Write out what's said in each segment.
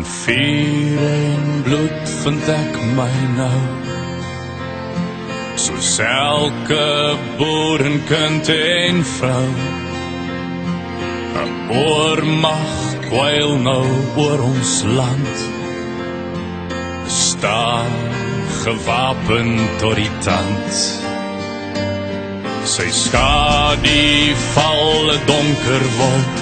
In vuur en bloed vind ek my nou, soos elke boerenkind en vrou. 'n oormag kwyl nou oor ons land, staan gewapen tot die tand. Sy skadu val 'n donker wolk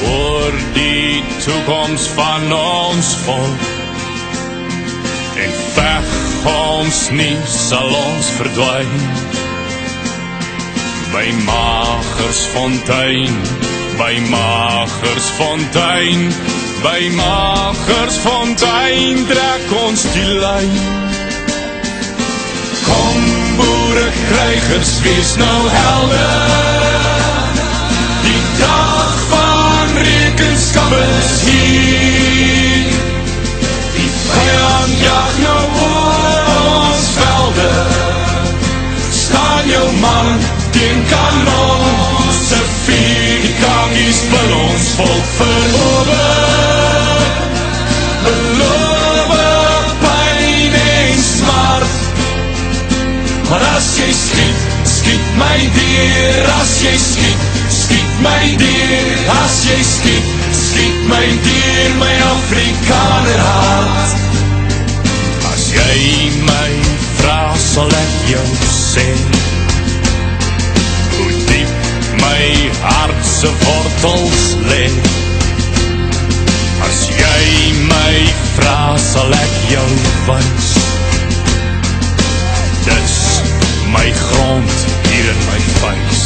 oor die toekoms van ons volk, en veg ons nie sal ons verdwyn by Magersfontein, by Magersfontein, by Magersfontein trek ons die lyn. Kom boere krygers, wees nou helde, die dag van rekenskap is hier. Die vyand jag nou oor ons velde, staan jou man teen kanon, se vuur die kangies wil ons volk verower. Beloof pyn en smart, maar as jy skiet, skiet my dier. As jy skiet, skiet my dier. As jy skiet, skiet my dier, my Afrikaner hart. As jy my vra, sal ek jou sê hoe diep my hartse wortels lê. As jy my vra, sal ek jou wys, dis my grond hier in my vuis.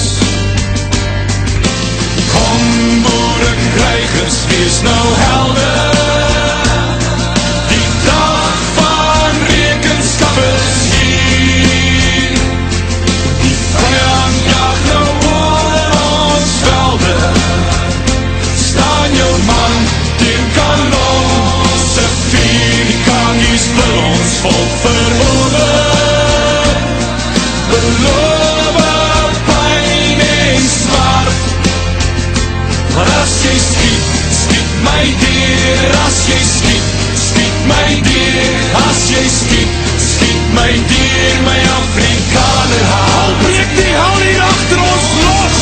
Kom boere krygers, wees nou helde, die dag van rekenskap is hier. Die vyand jag nou oor ons velde, staan jou man teen kanon, se vuur die kangies wil ons volk verower. Beloof pyn en smart, maar as jy skiet, skiet my dier. As jy skiet, skiet my dier. As jy skiet, skiet my dier, my Afrikaner hart. Breek die hal hier achter ons los,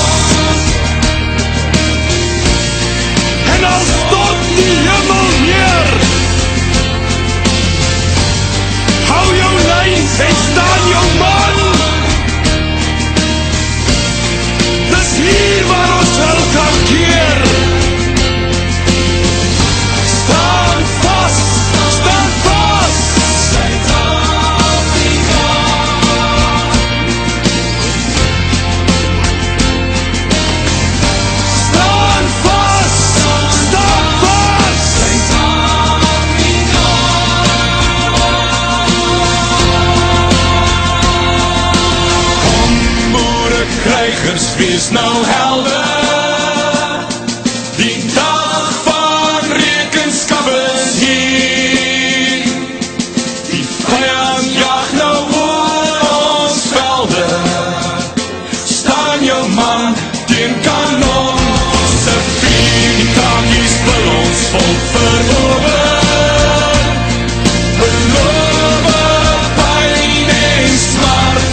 en al stort die hemel neer. Hou jou lyn en staan jou man, dis hier waar ons wil kan keer. Staan vast, staan vast, Suid-Afrika. Staan vast, staan vast, Suid-Afrika. Kom boere krygers, wees nou helde, die dag van rekenskap is hier. Die vyand jag nou oor ons velde, staan jou man teen kanon, se vuur die kangies wil ons volk verower. Beloof pyn en smart,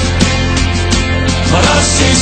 maar as jy